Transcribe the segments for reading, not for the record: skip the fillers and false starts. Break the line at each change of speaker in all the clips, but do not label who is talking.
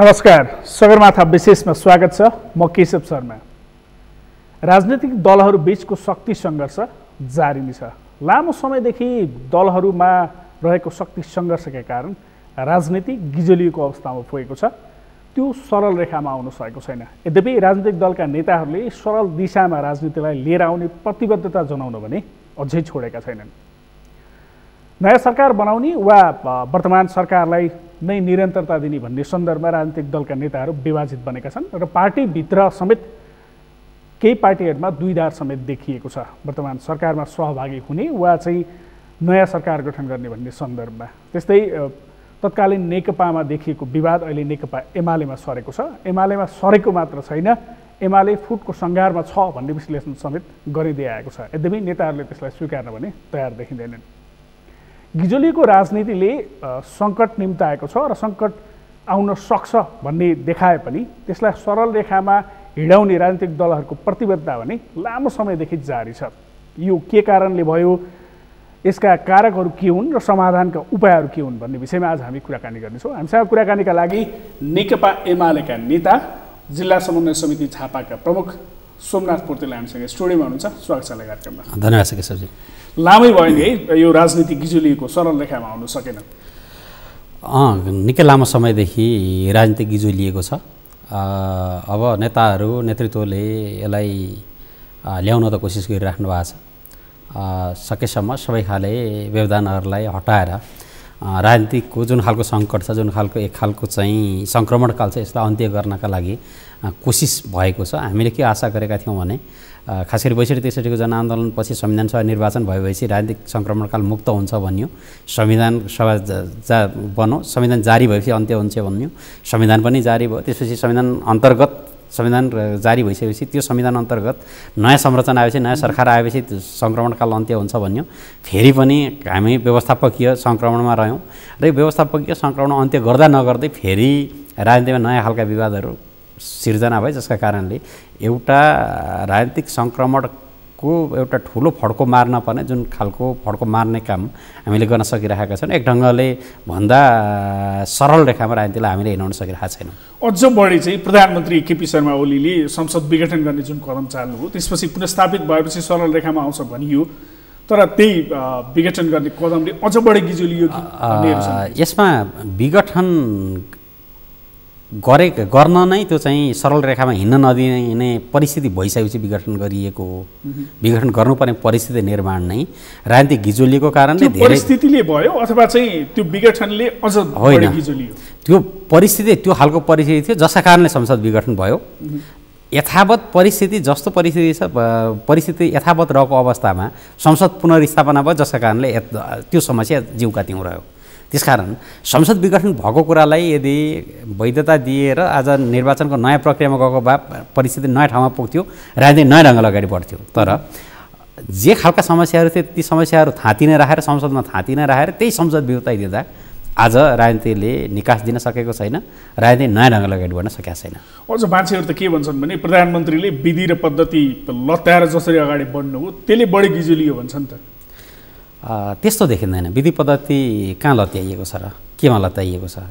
नमस्कार, सगरमाथा विशेषमा स्वागत छ। म केशव शर्मा। राजनीतिक दलहरू बीचको शक्ति सङ्घर्ष जारी नै छ। लामो समयदेखि दलहरूमा रहेको शक्ति सङ्घर्षका कारण राजनीति गिजलिएको अवस्थामा पुगेको छ। त्यो सरल रेखामा आउन सकेको छैन। यद्यपि राजनीतिक दलका नेताहरूले सरल दिशामा राजनीतिलाई लिएर आउने प्रतिबद्धता जनाउन भने अझै छोडेका छैनन्। नयाँ सरकार बनाउने वा वर्तमान सरकारलाई नै निरन्तरता दिने भन्ने सन्दर्भमा राजनीतिक दलका नेताहरू विभाजित बनेका छन् र पार्टीभित्र समेत केही पार्टीहरूमा द्विधार समेत देखिएको छ। वर्तमान सरकारमा सहभागी हुने वा चाहिँ नयाँ सरकार गठन गर्ने भन्ने सन्दर्भमा। त्यस्तै तत्कालीन नेकपामा देखिएको विवाद अहिले नेकपा एमालेमा सरेको छ। एमालेमा सरेको मात्र छैन, एमाले फुटको सङ्घारमा छ भन्ने विश्लेषण समेत गरिँदै आएको छ। यद्यपि नेताहरूले त्यसलाई स्वीकार्न भने तयार देखिँदैनन्। गिजोलीको राजनीतिले सङ्कट निम्ताएको छ र सङ्कट आउन सक्छ भन्ने देखाए पनि त्यसलाई सरल रेखामा हिँडाउने राजनीतिक दलहरूको प्रतिबद्धता भने लामो समयदेखि जारी छ। यो के कारणले भयो, यसका कारकहरू के हुन् र समाधानका उपायहरू के हुन् भन्ने विषयमा आज हामी कुराकानी गर्नेछौँ। हामीसँग कुराकानीका लागि नेकपा एमालेका नेता, जिल्ला समन्वय समिति झापाका प्रमुख सोमनाथ पोर्तेल हामीसँग स्टुडियोमा हुनुहुन्छ। स्वागत छ कार्यक्रममा।
धन्यवाद केशवजी।
लामै भयो नि है यो राजनीति गिजुलिएको सरल रेखामा आउन सकेन।
निकै लामो समयदेखि राजनीति गिजुलिएको छ। अब नेताहरू नेतृत्वले यसलाई ल्याउन त कोसिस गरिराख्नु भएको छ। सकेसम्म सबै खाले व्यवधानहरूलाई हटाएर राजनीतिकको जुन खालको सङ्कट छ, जुन खालको एक खालको चाहिँ सङ्क्रमणकाल छ, यसलाई अन्त्य गर्नका लागि कोसिस भएको छ। हामीले के आशा गरेका थियौँ भने खास गरी ६२-६३ को जनआन्दोलनपछि संविधान सभा निर्वाचन भएपछि राजनीतिक सङ्क्रमणकाल मुक्त हुन्छ भनियो, संविधान सभा बन्यो, संविधान जारी भएपछि अन्त्य हुन्छ भनियो, संविधान पनि जारी भयो। त्यसपछि संविधान जारी भइसकेपछि त्यो संविधान अन्तर्गत नयाँ संरचना आएपछि, नयाँ सरकार आएपछि सङ्क्रमणकाल अन्त्य हुन्छ भन्यो। फेरि पनि हामी व्यवस्थापकीय सङ्क्रमणमा रह्यौँ र यो व्यवस्थापकीय सङ्क्रमण अन्त्य गर्दा नगर्दै फेरि राजनीतिमा नयाँ खालका विवादहरू सिर्जना भए, जसका कारणले एउटा राजनीतिक सङ्क्रमणको एउटा ठुलो फड्को मार्न पर्ने जुन खालको फड्को मार्ने काम हामीले गर्न सकिरहेका छौँ, एक ढङ्गले भन्दा सरल रेखामा राजनीतिलाई हामीले हिँडाउन सकिरहेका छैनौँ।
अझ बढी चाहिँ प्रधानमन्त्री केपी शर्मा ओलीले संसद विघटन गर्ने जुन कदम चाल्नुभयो, त्यसपछि पुनर्स्थापित भएपछि सरल रेखामा आउँछ भनियो, तर त्यही विघटन गर्ने कदमले अझ बढी गिजुलियो कि भन्नेहरू छन्।
यसमा विघटन गर्न नै त्यो चाहिँ सरल रेखामा हिँड्न नदिने परिस्थिति भइसकेपछि विघटन गरिएको हो। विघटन गर्नुपर्ने परिस्थिति निर्माण नै राजनीतिक गिजोलिएको कारणले धेरै
परिस्थितिले भयो अथवा चाहिँ त्यो विघटनले अझ बढी गिजोलियो।
त्यो परिस्थिति त्यो खालको परिस्थिति थियो जसका कारणले संसद विघटन भयो। यथावत परिस्थिति जस्तो परिस्थिति छ, परिस्थिति यथावत रहेको अवस्थामा संसद पुनर्स्थापना भयो, जसका कारणले त्यो समस्या जिउका त्यौँ रह्यो। त्यसकारण संसद विघटन भएको कुरालाई यदि वैधता दिएर आज निर्वाचनको नयाँ प्रक्रियामा गएको भए परिस्थिति नयाँ ठाउँमा पुग्थ्यो, राजनीति नयाँ ढङ्गले अगाडि बढ्थ्यो। तर जे खालका समस्याहरू थिए ती समस्याहरू थाँतिने राखेर, संसदमा थाँतिने राखेर त्यही संसद बिउताइदिँदा आज राजनीतिले निकास दिन सकेको छैन, राजनीति नयाँ ढङ्गले अगाडि बढ्न सकेका छैन।
अझ मान्छेहरू त के भन्छन् भने प्रधानमन्त्रीले विधि र पद्धति लत्याएर जसरी अगाडि बढ्नु हो त्यसले बढी गिजुलियो भन्छन् त।
त्यस्तो देखिँदैन। विधि पद्धति कहाँ लत्याइएको छ र केमा लत्याइएको छ?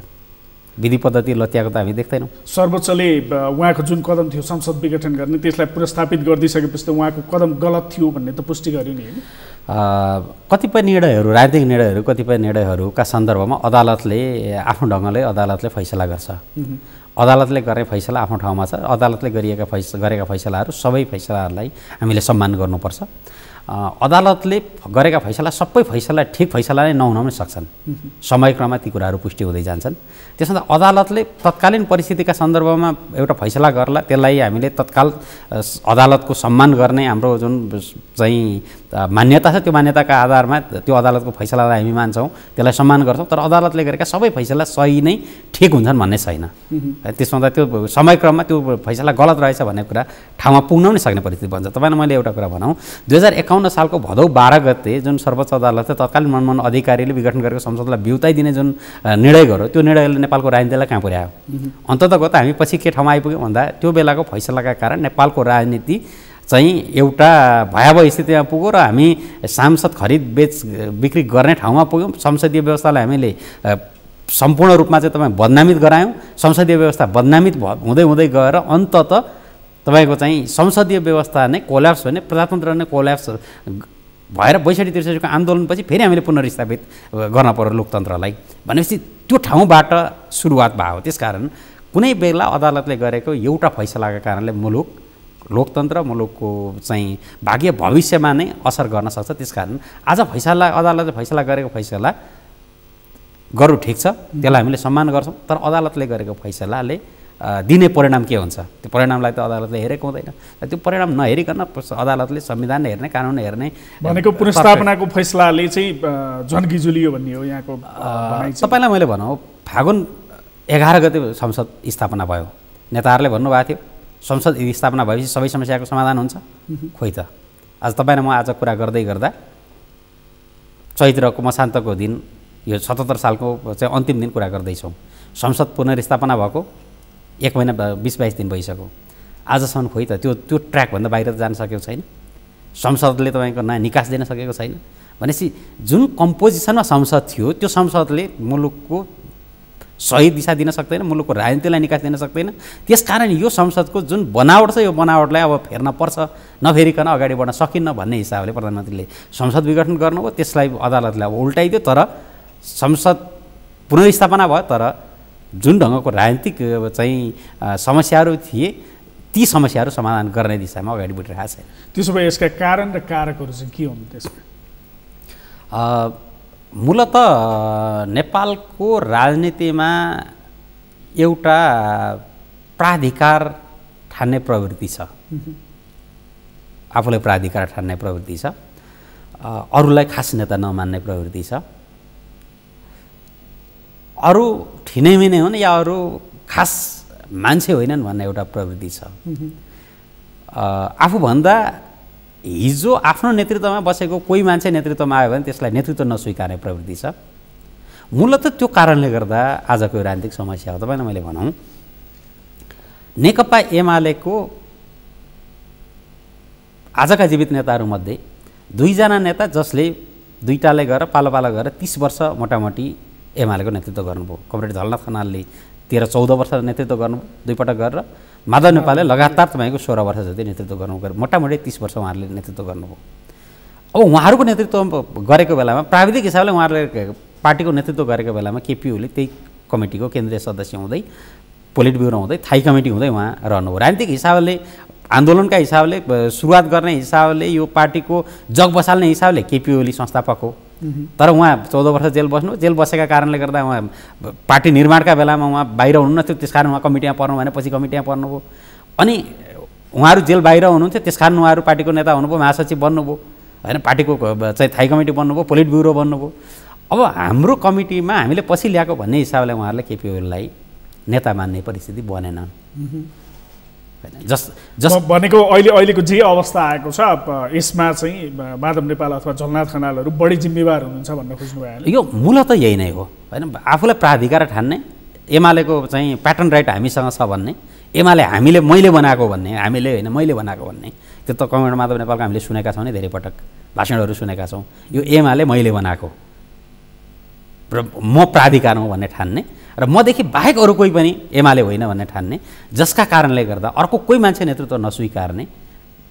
विधि पद्धति लत्याएको त हामी देख्दैनौँ।
सर्वोच्चले उहाँको जुन कदम थियो संसद विघटन गर्ने, त्यसलाई पुनर्स्थापित गरिदिइसकेपछि त उहाँको कदम गलत थियो भन्ने त पुष्टि गर्यो नि होइन।
कतिपय निर्णयहरू, राजनीतिक निर्णयहरू, कतिपय निर्णयहरूका सन्दर्भमा अदालतले आफ्नो ढङ्गले अदालतले फैसला गर्छ। अदालतले गर्ने फैसला आफ्नो ठाउँमा छ। अदालतले गरेका फैसलाहरू सबै फैसलाहरूलाई हामीले सम्मान गर्नुपर्छ। अदालतले गरेका फैसला सबै फैसला ठिक फैसला नै नहुन पनि सक्छन्। समयक्रममा ती कुराहरू पुष्टि हुँदै जान्छन्। त्यसमा अदालतले तत्कालीन परिस्थितिका सन्दर्भमा एउटा फैसला गर्ला, त्यसलाई हामीले तत्काल अदालतको सम्मान गर्ने हाम्रो जुन चाहिँ मान्यता छ, त्यो मान्यताका आधारमा त्यो अदालतको फैसलालाई हामी मान्छौँ, त्यसलाई सम्मान गर्छौँ। तर अदालतले गरेका सबै फैसला सही नै ठिक हुन्छन् भन्ने छैन। त्यसमा त्यो समयक्रममा त्यो फैसला गलत रहेछ भन्ने कुरा ठाउँमा पुग्न पनि सक्ने परिस्थिति बन्छ। तपाईँलाई मैले एउटा कुरा भनौँ, 2051 सालको भदौ 12 गते जुन सर्वोच्च अदालतले तत्कालीन मनमोहन अधिकारीले विघटन गरेको संसदलाई बिउताइदिने जुन निर्णय गर्यो, त्यो निर्णयले नेपालको राजनीतिलाई कहाँ पुर्यायो? अन्ततगत हामी पछि के ठाउँमा आइपुग्यौँ भन्दा त्यो बेलाको फैसलाका कारण नेपालको राजनीति चाहिँ एउटा भयावह स्थितिमा पुग्यो र हामी सांसद खरिद बिक्री गर्ने ठाउँमा पुग्यौँ। संसदीय व्यवस्थालाई हामीले सम्पूर्ण रूपमा चाहिँ तपाईँ बदनामित गरायौँ, संसदीय व्यवस्था बदनामित हुँदै हुँदै गएर अन्तत तपाईँको चाहिँ संसदीय व्यवस्था नै कोल्याप्स हुने, प्रजातन्त्र नै कोल्याप्स भएर 62-63 को आन्दोलनपछि फेरि हामीले पुनर्स्थापित गर्न पर्यो लोकतन्त्रलाई भनेपछि त्यो ठाउँबाट सुरुवात भयो। त्यसकारण कुनै बेला अदालतले गरेको एउटा फैसलाका कारणले मुलुक लोकतन्त्र मुलुकको चाहिँ भाग्य भविष्यमा नै असर गर्न सक्छ। त्यसकारण आज अदालतले फैसला गरेको फैसला गर्नु ठिक छ, त्यसलाई हामीले सम्मान गर्छौँ, तर अदालतले गरेको फैसलाले दिने परिणाम के हुन्छ त्यो परिणामलाई त अदालतले हेरेको हुँदैन। त्यो परिणाम नहेरिकन अदालतले संविधान हेर्ने, कानुन हेर्ने
भनेको पुनर्स्थापनाको फैसलाले चाहिँ झन् गिजुलियो भन्ने हो यहाँको भनाइ।
तपाईँलाई मैले भनौँ फागुन 11 गते संसद स्थापना भयो, नेताहरूले भन्नुभएको थियो संसद स्थापना भएपछि सबै समस्याको समाधान हुन्छ। खोइ त आज तपाईँ र म आज कुरा गर्दै गर्दा चैत्रको मसान्तको दिन यो 77 सालको चाहिँ अन्तिम दिन कुरा गर्दैछौँ। संसद पुनर्स्थापना भएको 1 महिना 20-22 दिन भइसक्यो, आजसम्म खोइ त त्यो ट्र्याकभन्दा बाहिर त जान सकेको छैन। संसदले तपाईँको निकास दिन सकेको छैन भनेपछि जुन कम्पोजिसनमा संसद थियो त्यो संसदले मुलुकको सही दिशा दिन सक्दैन, मुलुकको राजनीतिलाई निकास दिन सक्दैन। त्यसकारण यो संसदको जुन बनावट छ यो बनावटलाई अब फेर्न पर्छ, नफेरिकन अगाडि बढ्न सकिन्न भन्ने हिसाबले प्रधानमन्त्रीले संसद विघटन गर्नुभयो। त्यसलाई अदालतले अब उल्टाइदियो, तर संसद पुनर्स्थापना भयो, तर जुन ढङ्गको राजनीतिक चाहिँ समस्याहरू थिए ती समस्याहरू समाधान गर्ने दिशामा अगाडि बढिरहेको छैन।
त्यसो भए यसका कारण र कारकहरू चाहिँ के हुन् त्यसमा?
मूलत नेपालको राजनीतिमा एउटा प्राधिकार ठान्ने प्रवृत्ति छ, आफूलाई प्राधिकार ठान्ने प्रवृत्ति छ, अरूलाई खास नेता नमान्ने प्रवृत्ति छ, अरू ठिनैमिनै हुन् या अरू खास मान्छे होइनन् भन्ने एउटा प्रवृत्ति छ। आफूभन्दा हिजो आफ्नो नेतृत्वमा बसेको कोही मान्छे नेतृत्वमा आयो भने त्यसलाई नेतृत्व नस्वीकार्ने प्रवृत्ति छ। मूलत त्यो कारणले गर्दा आजको राजनीतिक समस्या हो। तपाईँलाई मैले भनौँ नेकपा एमालेको आजका जीवित नेताहरूमध्ये 2 जना नेता जसले दुईटाले गएर पालो पालो गरेर 30 वर्ष मोटामोटी एमालेको नेतृत्व गर्नुभयो। कमरेड झलनाथ खनालले 13-14 वर्ष नेतृत्व गर्नुभयो दुईपटक गरेर, माधव नेपालले लगातार तपाईँको 16 वर्ष जति नेतृत्व गर्नुभयो, मोटामोटी 30 वर्ष उहाँहरूले नेतृत्व गर्नुभयो। अब उहाँहरूको नेतृत्व गरेको बेलामा प्राविधिक हिसाबले उहाँहरूले पार्टीको नेतृत्व गरेको बेलामा केपी ओली त्यही कमिटीको केन्द्रीय सदस्य हुँदै, पोलिट ब्युरो हुँदै, थाई कमिटी हुँदै उहाँ रहनुभयो। राजनीतिक हिसाबले, आन्दोलनका हिसाबले, सुरुवात गर्ने हिसाबले, यो पार्टीको जग बसाल्ने हिसाबले केपी ओली संस्थापक हो, तर उहाँ 14 वर्ष जेल बस्नु। जेल बसेका कारणले गर्दा उहाँ पार्टी निर्माणका बेलामा उहाँ बाहिर हुनुहुन्न थियो, त्यसकारण उहाँ कमिटीमा पर्नु भने पछि कमिटीमा पर्नुभयो। अनि उहाँहरू जेल बाहिर हुनुहुन्थ्यो, त्यसकारण उहाँहरू पार्टीको नेता हुनुभयो, महासचिव बन्नुभयो होइन, पार्टीको चाहिँ थाई कमिटी बन्नुभयो, पोलिट ब्युरो बन्नुभयो। अब हाम्रो कमिटीमा हामीले पछि ल्याएको भन्ने हिसाबले उहाँहरूले केपी ओलीलाई नेता मान्ने परिस्थिति बनेन।
भनेको अहिलेको जे अवस्था आएको छ यसमा चाहिँ माधव नेपाल अथवा झलनाथ खनालहरू बढी जिम्मेवार हुनुहुन्छ भन्न खोज्नु भयो।
यो मूलत यही नै हो होइन, आफूलाई प्राधिकार ठान्ने, एमालेको चाहिँ प्याटर्न राइट हामीसँग छ भन्ने, एमाले हामीले मैले बनाएको भन्ने, हामीले होइन मैले बनाएको भन्ने। त्यो त कमरेड माधव नेपालको हामीले सुनेका छौँ नि, धेरै पटक भाषणहरू सुनेका छौँ। यो एमाले मैले बनाएको र म प्राधिकार हुँ भन्ने ठान्ने, र मदेखि बाहेक अरू कोही पनि एमाले होइन भन्ने ठान्ने, जसका कारणले गर्दा अर्को कोही मान्छे नेतृत्व नस्वीकार्ने।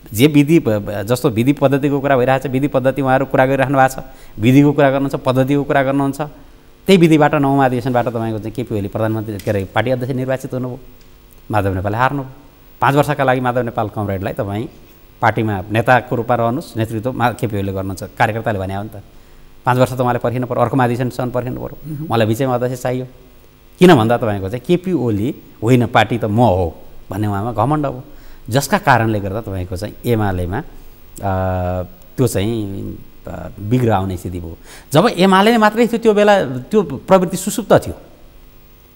जे विधि जस्तो विधि पद्धतिको कुरा भइरहेको छ, विधि पद्धति उहाँहरू कुरा गरिराख्नु भएको छ, विधिको कुरा गर्नुहुन्छ, पद्धतिको कुरा गर्नुहुन्छ। त्यही विधिबाट 9औं अधिवेशनबाट तपाईँको चाहिँ केपी ओली प्रधानमन्त्री के अरे पार्टी अध्यक्ष निर्वाचित हुनुभयो, माधव नेपालले हार्नुभयो। 5 वर्षका लागि माधव नेपाल कमरेडलाई तपाईँ पार्टीमा नेताको रूपमा रहनुहोस्, नेतृत्व केपी ओलीले गर्नुहुन्छ, कार्यकर्ताले भने हो नि त। 5 वर्ष त उहाँले पर्खिनु पऱ्यो, अर्को अधिवेशनसम्म पर्खिनु पऱ्यो, मलाई बिचैमा अध्यक्ष चाहियो। किन भन्दा तपाईँको चाहिँ केपी ओली होइन पार्टी त म हो भन्ने उहाँमा घमण्ड हो, जसका कारणले गर्दा तपाईँको चाहिँ एमालेमा त्यो चाहिँ बिग्र आउने स्थिति भयो। जब एमाले मात्रै थियो त्यो बेला त्यो प्रवृत्ति सुसुप्त थियो,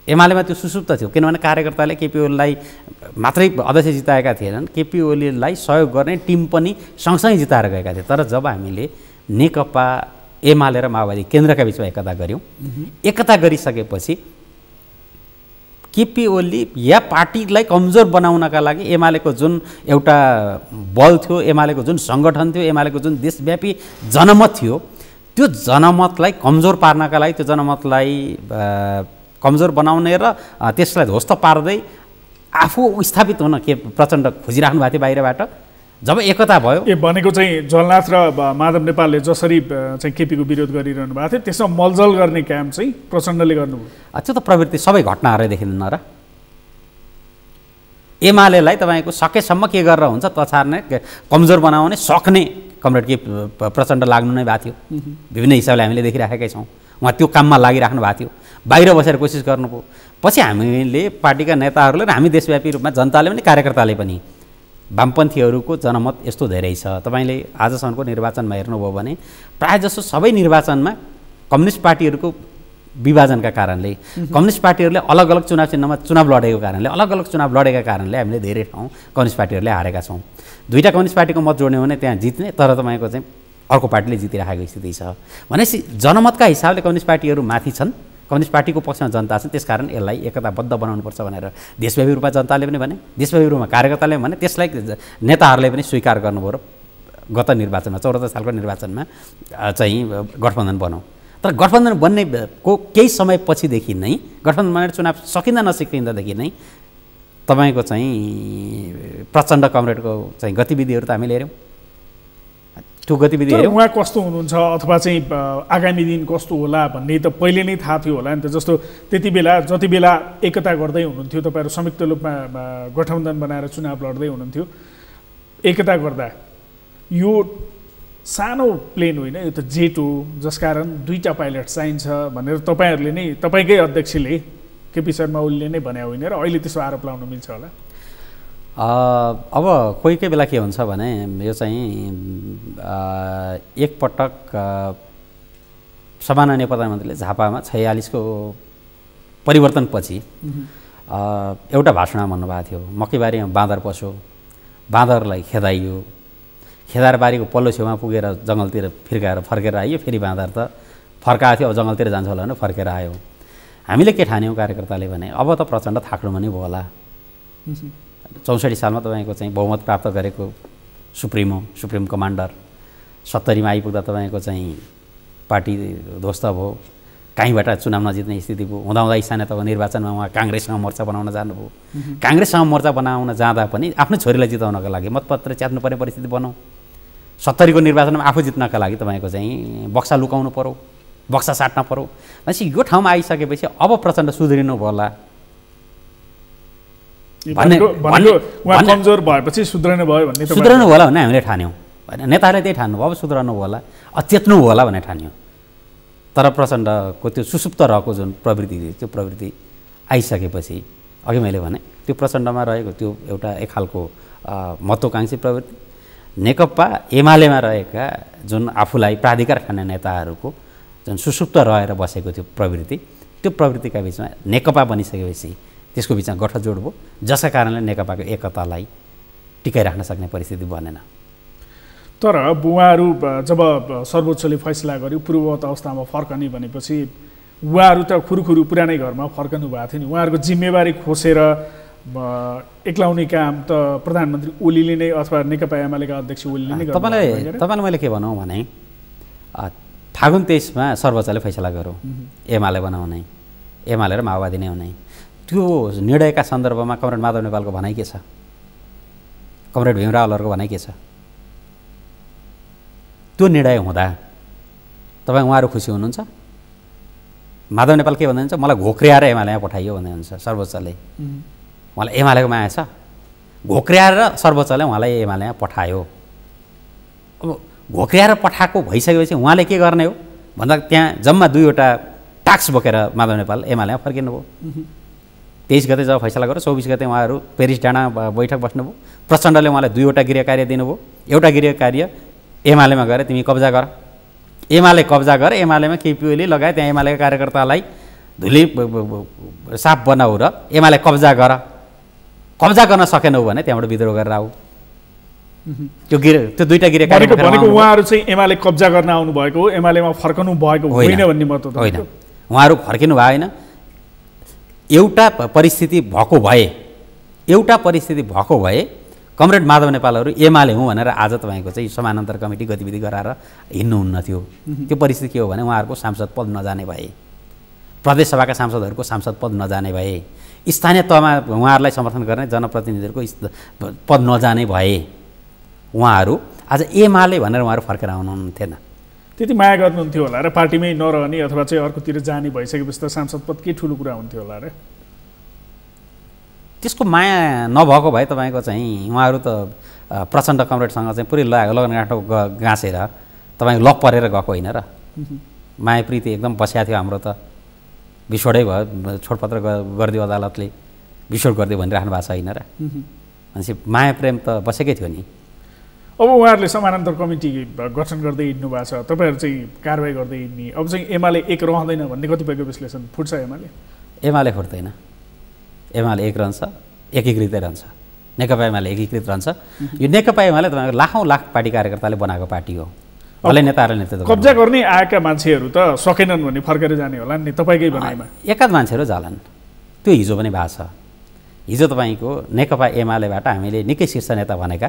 एमालेमा त्यो सुसुप्त थियो, किनभने कार्यकर्ताले केपी ओलीलाई मात्रै अध्यक्ष जिताएका थिएनन्, केपी ओलीलाई सहयोग गर्ने टिम पनि सँगसँगै जिताएर गएका थिए। तर जब हामीले नेकपा एमाले र माओवादी केन्द्रका बिचमा एकता गऱ्यौँ, एकता गरिसकेपछि केपी ओली या पार्टीलाई कमजोर बनाउनका लागि एमालेको जुन एउटा बल थियो, एमालेको जुन सङ्गठन थियो, एमालेको जुन देशव्यापी जनमत थियो, त्यो जनमतलाई कमजोर पार्नका लागि, त्यो जनमतलाई कमजोर बनाउने र त्यसलाई ध्वस्त पार्दै आफू स्थापित हुन के प्रचण्ड खोजिराख्नु भएको थियो बाहिरबाट। जब एकता भयो,
भनेको चाहिँ जलनाथ र माधव नेपालले जसरी चाहिँ केपीको विरोध गरिरहनु भएको थियो त्यसमा मलजल गर्ने काम चाहिँ प्रचण्डले गर्नुभयो।
त्यो त प्रवृत्ति सबै घटनाहरू देखिँदैन र। एमालेलाई तपाईँको सकेसम्म के गरेर हुन्छ तछार्ने, कमजोर बनाउने सक्ने कमरेड के प्रचण्ड लाग्नु नै भएको थियो। विभिन्न हिसाबले हामीले देखिराखेकै छौँ। उहाँ त्यो काममा लागिराख्नु भएको थियो, बाहिर बसेर कोसिस गर्नुभयो। पछि हामीले पार्टीका नेताहरूले र हामी देशव्यापी रूपमा जनताले पनि कार्यकर्ताले पनि वामपन्थीहरूको जनमत यस्तो धेरै छ। तपाईँले आजसम्मको निर्वाचनमा हेर्नुभयो भने प्रायःजसो सबै निर्वाचनमा कम्युनिस्ट पार्टीहरूको विभाजनका कारणले, कम्युनिस्ट पार्टीहरूले अलग अलग चुनाव चिन्हमा चुनाव लडेको कारणले, अलग अलग चुनाव लडेका कारणले हामीले धेरै ठाउँ कम्युनिस्ट पार्टीहरूले हारेका छौँ। दुईवटा कम्युनिस्ट पार्टीको मत जोड्ने हो भने त्यहाँ जित्ने, तर तपाईँको चाहिँ अर्को पार्टीले जितिराखेको स्थिति छ। भनेपछि जनमतका हिसाबले कम्युनिस्ट पार्टीहरू माथि छन्, कम्युनिस्ट पार्टीको पक्षमा जनता छन्। त्यसकारण यसलाई एकताबद्ध बनाउनुपर्छ भनेर देशव्यापी रूपमा जनताले पनि भने, देशव्यापी रूपमा कार्यकर्ताले भने, त्यसलाई नेताहरूले पनि स्वीकार गर्नुभयो र गत निर्वाचनमा 74 सालको निर्वाचनमा चाहिँ गठबन्धन बनाऊ। तर गठबन्धन बन्नेको केही समयपछिदेखि नै, गठबन्धन बनेर चुनाव सकिँदा नसकिँदादेखि नै तपाईँको चाहिँ प्रचण्ड कमरेडको चाहिँ गतिविधिहरू त हामीले हेऱ्यौँ। त्यो गतिविधि हेऱ्यौँ।
उहाँ कस्तो हुनुहुन्छ अथवा चाहिँ आगामी दिन कस्तो होला भन्ने त पहिले नै थाहा थियो होला नि त। जस्तो त्यति बेला जति बेला एकता गर्दै हुनुहुन्थ्यो, तपाईँहरू संयुक्त रूपमा गठबन्धन बनाएर चुनाव लड्दै हुनुहुन्थ्यो, एकता गर्दा यो सानो प्लेन होइन, यो त जेट हो, जसकारण दुईवटा पाइलट चाहिन्छ भनेर तपाईँहरूले नै, तपाईँकै अध्यक्षले केपी शर्मा ओलीले नै भने होइन र अहिले त्यसो आरोप लगाउन मिल्छ होला?
अब कोही कोही बेला के हुन्छ भने यो चाहिँ एकपटक सम्माननीय प्रधानमन्त्रीले झापामा 46को परिवर्तनपछि एउटा भाषणमा भन्नुभएको थियो, मकैबारीमा बाँदर पस्यो, बाँदरलाई खेदाइयो, खेदारबारीको पल्लो छेउमा पुगेर जङ्गलतिर फर्केर आइयो, फेरि बाँदर त फर्काएको थियो, अब जङ्गलतिर जान्छ होला भने फर्केर आयो। हामीले के ठान्यौँ कार्यकर्ताले भने अब त प्रचण्ड थाक्नुमा नै भयो होला। 64 सालमा तपाईँको चाहिँ बहुमत प्राप्त गरेको सुप्रिम कमान्डर 70मा आइपुग्दा तपाईँको चाहिँ पार्टी ध्वस्त भयो, कहीँबाट चुनाव नजित्ने स्थिति भयो। हुँदाहुँदा स्थानीय तब निर्वाचनमा उहाँ काङ्ग्रेससँग मोर्चा बनाउन जानुभयो। काङ्ग्रेससँग मोर्चा बनाउन जाँदा पनि आफ्नै छोरीलाई जिताउनका लागि मतपत्र च्यात्नुपर्ने परिस्थिति बनाऊ। 70को निर्वाचनमा आफू जित्नका लागि तपाईँको चाहिँ बक्सा लुकाउनु पऱ्यो, बक्सा साट्न पऱ्यो। भनेपछि यो ठाउँमा आइसकेपछि अब प्रचण्ड सुध्रिनु होला
कमजोर भएपछि सुध्रनु भयो भन्ने
सुध्रनु होला भन्ने हामीले ठान्यौँ। नेताहरूले त्यही ठान्नु, अब सुध्रनु होला, अचेत्नु होला भन्ने ठान्यौँ। तर प्रचण्डको त्यो सुसुप्त रहेको जुन प्रवृत्ति, त्यो प्रवृत्ति आइसकेपछि अघि मैले भने त्यो प्रचण्डमा रहेको त्यो एउटा एक खालको महत्त्वाकाङ्क्षी प्रवृत्ति, नेकपा एमालेमा रहेका जुन आफूलाई प्राधिकार ठान्ने नेताहरूको जुन सुसुप्त रहेर बसेको त्यो प्रवृत्तिका बिचमा नेकपा बनिसकेपछि त्यसको बिचमा गठजोड भयो, जसका कारणले नेकपाको एकतालाई टिकाइराख्न सक्ने परिस्थिति बनेन।
तर उहाँहरू जब सर्वोच्चले फैसला गर्यो पूर्ववत अवस्थामा फर्कने भनेपछि उहाँहरू त खुरुखुरु पुरानै घरमा फर्कनु भएको थियो नि। उहाँहरूको जिम्मेवारी खोसेर एक्लाउने काम त प्रधानमन्त्री ओलीले नै अथवा नेकपा एमालेका अध्यक्ष ओलीले नै गर्नु।
तपाईँलाई मैले के भनौँ भने फागुन 23मा सर्वोच्चले फैसला गर्यो एमाले बनाउने, एमाले र माओवादी नै हुने। त्यो निर्णयका सन्दर्भमा कमरेड माधव नेपालको भनाइ के छ, कमरेड भीमरावहरूको भनाइ के छ? त्यो निर्णय हुँदा तपाईँ उहाँहरू खुसी हुनुहुन्छ? माधव नेपाल के भन्नुहुन्छ, मलाई घोक्रियाएर एमालेमा पठाइयो भन्दै हुनुहुन्छ सर्वोच्चले। उहाँलाई एमालेको माया छ, घोक्रियाएर सर्वोच्चले उहाँलाई एमालेमा पठायो। अब घोक्रियाएर पठाएको भइसकेपछि उहाँले के गर्ने हो भन्दा त्यहाँ जम्मा 2वटा टास्क बोकेर माधव नेपाल एमालेमा फर्किनुभयो। 23 गते जब फैसला गर्यो 24 गते उहाँहरू पेरिस डाँडा बैठक बस्नुभयो। प्रचण्डले उहाँलाई 2वटा गृह कार्य दिनुभयो। एउटा गृह कार्य एमालेमा गएर तिमी कब्जा गर, एमाले कब्जा गर, एमालेमा केपी ओली लगाए त्यहाँ एमालेका कार्यकर्तालाई धुली साफ बनाऊ र एमाले कब्जा गर, कब्जा गर्न सकेनौ भने त्यहाँबाट विद्रोह गरेर आऊ। त्यो 2टा गृह कार्य
भनेको उहाँहरू चाहिँ एमाले कब्जा गर्न आउनु भएको हो, एमालेमा फर्कनु भएको होइन भन्ने मतलब
होइन। उहाँहरू फर्किनु भएन। एउटा परिस्थिति भएको भए कमरेड माधव नेपालहरू एमाले हुँ भनेर आज तपाईँको चाहिँ समानान्तर कमिटी गतिविधि गराएर हिँड्नुहुन्न थियो। त्यो परिस्थिति के हो भने उहाँहरूको सांसद पद नजाने भए, प्रदेशसभाका सांसदहरूको सांसद पद नजाने भए, स्थानीय तहमा उहाँहरूलाई समर्थन गर्ने जनप्रतिनिधिहरूको पद नजाने भए उहाँहरू आज एमाले भनेर उहाँहरू फर्केर आउनुहुन्थेन।
त्यति माया गर्नुहुन्थ्यो होला र पार्टीमै नरहने अथवा चाहिँ अर्कोतिर जाने भइसकेपछि त सांसद पद के ठुलो कुरा हुन्थ्यो होला र।
त्यसको माया नभएको भए तपाईँको चाहिँ उहाँहरू त प्रचण्ड कमरेडसँग चाहिँ पुरै लगनगाँठो गाँसेर तपाईँको लक परेर गएको होइन र। माया प्रीति एकदम बस्या थियो हाम्रो त, विछोडै भयो, छोडपत्र गरिदियो अदालतले, विछोड गरिदियो भनिराख्नु भएको छ होइन र। भनेपछि माया प्रेम त बसेकै थियो नि।
अब उहाँहरूले समानान्तर कमिटी गठन गर्दै हिँड्नु भएको छ, तपाईँहरू चाहिँ कारवाही गर्दै हिँड्ने, अब चाहिँ एमाले एक रहँदैन भन्ने कतिपयको विश्लेषण। फुट्छ एमाले?
एमाले फुट्दैन, एमाले एक रहन्छ, एकीकृतै रहन्छ। नेकपा एमाले एकीकृत रहन्छ। यो नेकपा एमाले तपाईँको लाखौँ लाख पार्टी कार्यकर्ताले बनाएको पार्टी हो। भले नेताहरूले नेतृत्व
कब्जा गर्ने आएका मान्छेहरू त सकेनन् भने फर्केर जाने होला नि तपाईँकै भनाइमा।
एकाध मान्छेहरू जालान्, त्यो हिजो पनि भएको छ। हिजो तपाईँको नेकपा एमालेबाट हामीले निकै शीर्ष नेता भनेका,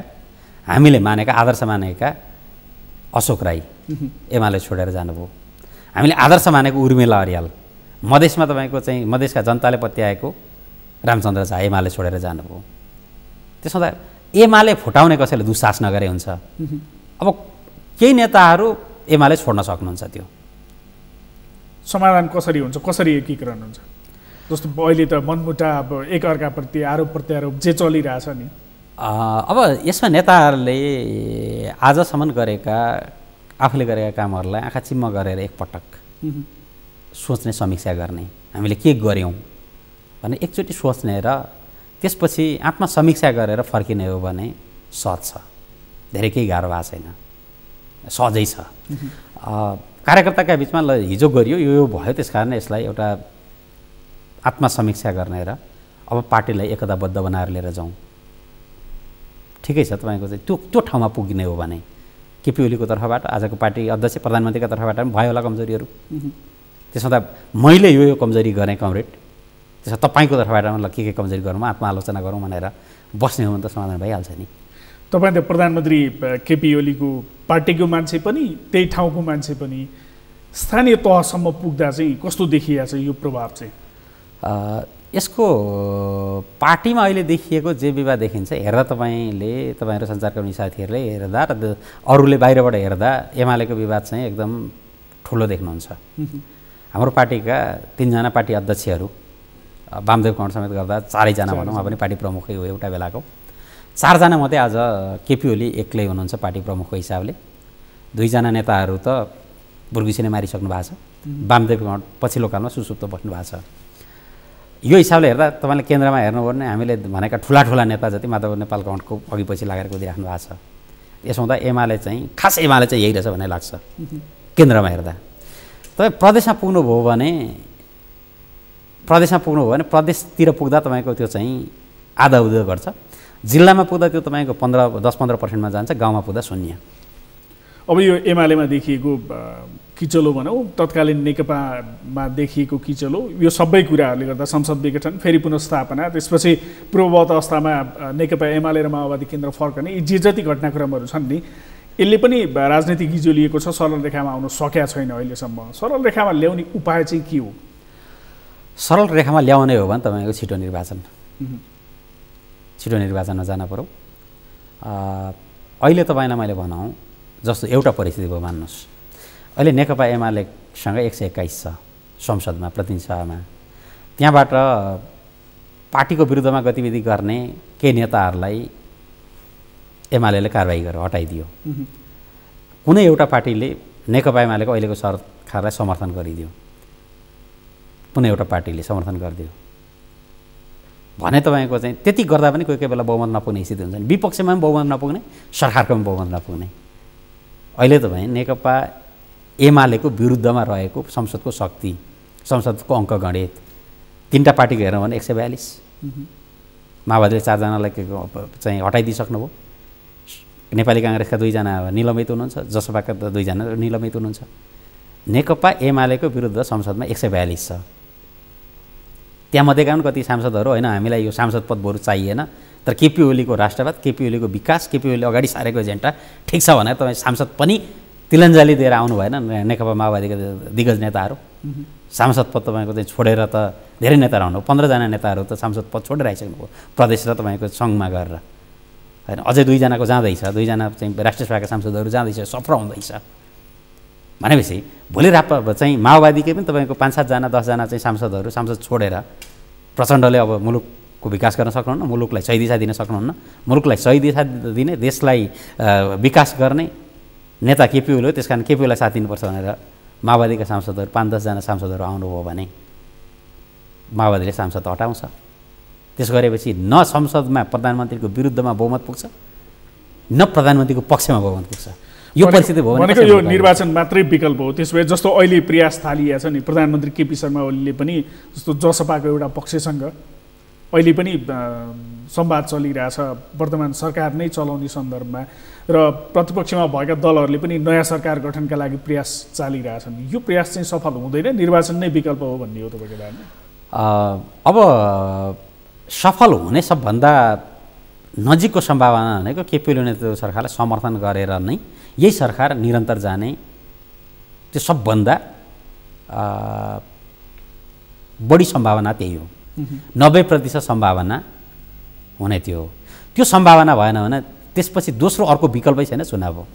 हामीले मानेका, आदर्श मानेका अशोक राई एमाले छोडेर जानुभयो। हामीले आदर्श मानेको उर्मिला अर्याल, मधेसमा तपाईँको चाहिँ मधेसका जनताले पत्याएको रामचन्द्र झा एमाले छोडेर जानुभयो। त्यसो हुँदा एमाले फुटाउने कसैले दुस्साहस नगरे हुन्छ। अब केही नेताहरू एमाले छोड्न सक्नुहुन्छ, त्यो
समाधान कसरी हुन्छ, कसरी एकीकरण हुन्छ? जस्तो अहिले त मनमुटाव, एकअर्काप्रति आरोप प्रत्यारोप जे चलिरहेछ नि।
अब यसमा नेताहरूले आजसम्म गरेका, आफूले गरेका कामहरूलाई आँखा चिम्म गरेर एकपटक सोच्ने, समीक्षा गर्ने, हामीले के गऱ्यौँ भने एकचोटि सोच्ने र त्यसपछि आत्मसमीक्षा गरेर फर्किने हो भने सहज छ, धेरै केही गाह्रो भएको छैन, सहजै छ। कार्यकर्ताका बिचमा ल हिजो गरियो, यो भयो, त्यस कारण यसलाई एउटा आत्मसमीक्षा गर्ने र अब पार्टीलाई एकताबद्ध बनाएर लिएर जाउँ, ठिकै छ। तपाईँको चाहिँ त्यो ठाउँमा पुग्ने हो भने केपी ओलीको तर्फबाट, आजको पार्टी अध्यक्ष प्रधानमन्त्रीका तर्फबाट पनि भयो होला कमजोरीहरू। त्यसो त मैले यो कमजोरी गरेँ कमरेड, त्यसो तपाईँको तर्फबाट ल के कमजोरी गरौँ, आत्मआलोचना गरौँ भनेर बस्ने हो भने त समाधान भइहाल्छ नि।
तपाईँ त प्रधानमन्त्री केपी ओलीको पार्टीको मान्छे पनि, त्यही ठाउँको मान्छे पनि, स्थानीय तहसम्म पुग्दा चाहिँ कस्तो देखिएको छ यो प्रभाव चाहिँ?
यसको पार्टीमा अहिले देखिएको जे विवाद देखिन्छ, हेर्दा तपाईँहरू सञ्चारकर्मी साथीहरूले हेर्दा र अरूले बाहिरबाट हेर्दा एमालेको विवाद चाहिँ एकदम ठुलो देख्नुहुन्छ। हाम्रो पार्टीका 3 जना पार्टी अध्यक्षहरू, वामदेव कौड समेत गर्दा 4 जना भनौँ, उहाँ पनि पार्टी प्रमुखै हो एउटा बेलाको। 4 जना मध्ये आज केपी ओली एक्लै हुनुहुन्छ पार्टी प्रमुखको हिसाबले। 2 जना नेताहरू त बुर्गिसी नै मारिसक्नु भएको छ। वामदेव कौड पछिल्लो कालमा सुसुप्त बस्नु भएको छ। यो हिसाबले हेर्दा तपाईँले केन्द्रमा हेर्नुभयो भने हामीले भनेका ठुला नेता जति माधव नेपाल कौडको अघि पछि लागेर कुदिराख्नु भएको छ। यसो हुँदा एमाले चाहिँ, खास एमाले चाहिँ यही रहेछ भन्ने लाग्छ केन्द्रमा हेर्दा। तपाईँ प्रदेशमा पुग्नुभयो भने प्रदेशतिर पुग्दा तपाईँको त्यो चाहिँ आधा उधा गर्छ। जिल्लामा पुग्दा त्यो तपाईँको 10-15% जान्छ, गाउँमा पुग्दा 0।
अब यो एमालेमा देखिएको किचलो भनौँ, तत्कालीन नेकपामा देखिएको किचलो, यो सबै कुराहरूले गर्दा संसद विघटन, फेरि पुनर्स्थापना, त्यसपछि पूर्ववत अवस्थामा नेकपा एमाले र माओवादी केन्द्र फर्कने, यी जे जति घटनाक्रमहरू छन् नि, यसले पनि राजनीति गिजोलिएको छ, सरल रेखामा आउन सकेका छैन अहिलेसम्म। सरल रेखामा ल्याउने उपाय चाहिँ के हो?
सरल रेखामा ल्याउने हो भने तपाईँको छिटो निर्वाचनमा जान पर्यो। अहिले तपाईँलाई मैले भनौँ जस्तो एउटा परिस्थिति भयो, मान्नुहोस् अहिले नेकपा एमालेसँग 121 छ संसदमा, प्रतिनिधि सभामा। त्यहाँबाट पार्टीको विरुद्धमा गतिविधि गर्ने केही नेताहरूलाई एमाले कारवाही गरेर हटाइदियो। कुनै एउटा पार्टीले नेकपा एमालेको अहिलेको सरकारलाई समर्थन गरिदियो, कुनै एउटा पार्टीले समर्थन गरिदियो भने तपाईँको चाहिँ त्यति गर्दा पनि कोही बेला बहुमत नपुग्ने स्थिति हुन्छ नि। विपक्षमा पनि बहुमत नपुग्ने, सरकारको पनि बहुमत नपुग्ने। अहिले तपाईँ नेकपा एमालेको विरुद्धमा रहेको संसदको शक्ति, संसदको अङ्कगणित 3टा पार्टीको हेर्नु भने 142, माओवादीले 4 जनालाई चाहिँ हटाइदिइसक्नुभयो। नेपाली काङ्ग्रेसका 2 जना निलम्बित हुनुहुन्छ, जसपाका 2 जना निलम्बित हुनुहुन्छ। नेकपा एमालेको विरुद्ध संसदमा 142 छ। त्यहाँमध्येका पनि कति सांसदहरू होइन हामीलाई यो सांसद पद बरु चाहिएन, तर केपी ओलीको राष्ट्रवाद, केपी ओलीको विकास, केपी ओलीले अगाडि सारेको एजेन्डा ठिक छ भने तपाईँ सांसद पनि तिलञ्जाली दिएर आउनु भएन नेकपा माओवादीका दिग्गज नेताहरू। सांसद पद तपाईँको चाहिँ छोडेर त धेरै नेता रहनु 15 जना नेताहरू त सांसद पद छोडेर आइसक्नुभयो प्रदेश र तपाईँको सङ्घमा गरेर होइन। अझै 2 जनाको जाँदैछ, 2 जना चाहिँ राष्ट्रिय सभाका सांसदहरू जाँदैछ, सफर हुँदैछ भनेपछि भोलि चाहिँ माओवादीकै पनि तपाईँको 5-7 जना 10 जना चाहिँ सांसद छोडेर प्रचण्डले अब मुलुकको विकास गर्न सक्नुहुन्न, मुलुकलाई सही दिशा दिन सक्नुहुन्न। मुलुकलाई सही दिशा दिने, देशलाई विकास गर्ने नेता केपी ओली हो। त्यस कारण केपी ओलीलाई साथ दिनुपर्छ भनेर माओवादीका सांसदहरू 5-10 जना सांसदहरू आउनुभयो भने माओवादीले सांसद हटाउँछ। त्यसो गरेपछि न संसदमा प्रधानमन्त्रीको विरुद्धमा बहुमत पुग्छ, न प्रधानमन्त्रीको पक्षमा बहुमत पुग्छ। यो परिस्थिति भयो
भनेको यो निर्वाचन मात्रै विकल्प हो। त्यसो भए जस्तो अहिले प्रयास थालिएको छ नि प्रधानमन्त्री केपी शर्मा ओलीले पनि जस्तो जसपाको एउटा पक्षसँग अहिले पनि संवाद चलिरहेछ वर्तमान सरकार नै चलाउने सन्दर्भमा र प्रतिपक्षमा भएका दलहरूले पनि नयाँ सरकार गठनका लागि प्रयास चालिरहेछन्। यो प्रयास चाहिँ सफल हुँदैन, निर्वाचन नै विकल्प हो भन्ने हो तपाईँको धारणा?
अब सफल हुने सबभन्दा नजिकको सम्भावना भनेको केपी ओली नेतृत्वको सरकारलाई समर्थन गरेर नै यही सरकार निरन्तर जाने त्यो सबभन्दा बढी सम्भावना त्यही हो। 90% सम्भावना हुने त्यो सम्भावना भएन भने त्यसपछि दोस्रो अर्को विकल्पै छैन, चुनाव हो।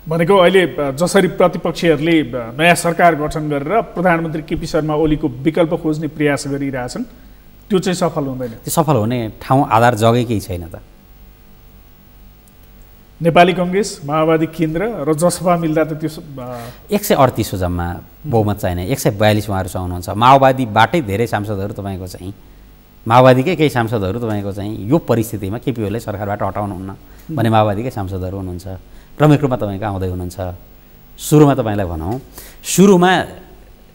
भनेको अहिले जसरी प्रतिपक्षीहरूले नयाँ सरकार गठन गरेर प्रधानमन्त्री केपी शर्मा ओलीको विकल्प खोज्ने प्रयास गरिरहेछन्, त्यो चाहिँ सफल हुँदैन।
त्यो सफल हुने ठाउँ आधार जगेकै छैन त।
नेपाली कङ्ग्रेस, माओवादी केन्द्र र जसपा मिल्दा त त्यो
138 हो जम्मा बहुमत चाहिने, 142 उहाँहरूसँग हुनुहुन्छ। माओवादीबाटै धेरै सांसदहरू तपाईँको चाहिँ माओवादीकै केही सांसदहरू तपाईँको चाहिँ यो परिस्थितिमा केपी ओलीलाई सरकारबाट हटाउनुहुन्न भने माओवादीकै सांसदहरू हुनुहुन्छ। क्रमिक रूपमा तपाईँको आउँदै हुनुहुन्छ। सुरुमा तपाईँलाई भनौँ, सुरुमा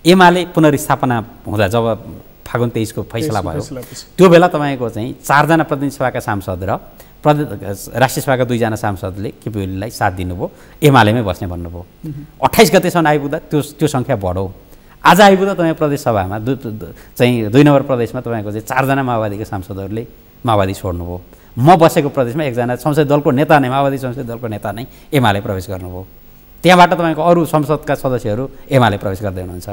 एमाले पुनर्स्थापना हुँदा जब फागुन 23 को फैसला भयो त्यो बेला तपाईँको चाहिँ 4 जना प्रतिनिधि सभाका सांसद र राष्ट्रिय सभाका 2 जना सांसदले केपी ओलीलाई साथ दिनुभयो, एमालेमै बस्ने भन्नुभयो। 28 गतेसम्म आइपुग्दा त्यो सङ्ख्या बढो। आज आइपुग्दा तपाईँ प्रदेश सभामा चाहिँ 2 नम्बर प्रदेशमा तपाईँको चाहिँ 4 जना माओवादीका सांसदहरूले माओवादी छोड्नुभयो। म बसेको प्रदेशमा 1 जना संसदीय दलको नेता नै, माओवादी संसदीय दलको नेता नै एमाले प्रवेश गर्नुभयो। त्यहाँबाट तपाईँको अरू संसदका सदस्यहरू एमाले प्रवेश गर्दै हुनुहुन्छ।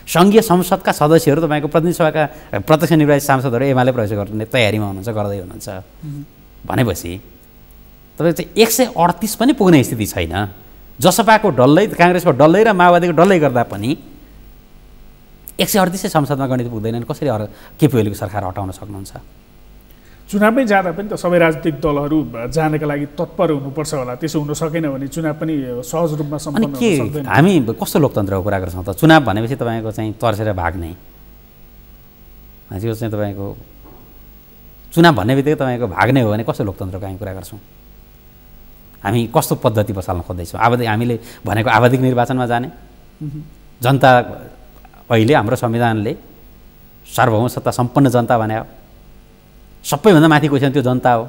सङ्घीय संसदका सदस्यहरू तपाईँको प्रतिनिधि सभाका प्रत्यक्ष निर्वाचित सांसदहरू एमाले प्रवेश गर्ने तयारीमा हुनुहुन्छ, गर्दै हुनुहुन्छ। भनेपछि तपाईँ चाहिँ 138 पनि पुग्ने स्थिति छैन। जसपाको डल्लै, काङ्ग्रेसको डल्लै र माओवादीको डल्लै गर्दा पनि 138 संसदमा गणित पुग्दैन। कसरी केपी ओलीको सरकार हटाउन सक्नुहुन्छ?
चुनावमै जाँदा पनि त सबै राजनीतिक दलहरू जानेका लागि तत्पर हुनुपर्छ होला। त्यसो हुन सकेन भने चुनाव पनि सहज रूपमा सम्पन्न हुन सक्दैन।
हामी कस्तो लोकतन्त्रको कुरा गर्छौँ त? चुनाव भनेपछि तपाईँको चाहिँ तर्सेर भाग्ने, त्यो चाहिँ तपाईँको चुनाव भन्ने बित्तिकै तपाईँको भाग्ने हो भने कस्तो लोकतन्त्रको हामी कुरा गर्छौँ? हामी कस्तो पद्धति बसाल्न खोज्दैछौँ? हामीले भनेको आवधिक निर्वाचनमा जाने, जनता अहिले हाम्रो संविधानले सार्वभौम सत्ता सम्पन्न जनता भने हो, सबैभन्दा माथि क्वेसन त्यो जनता हो।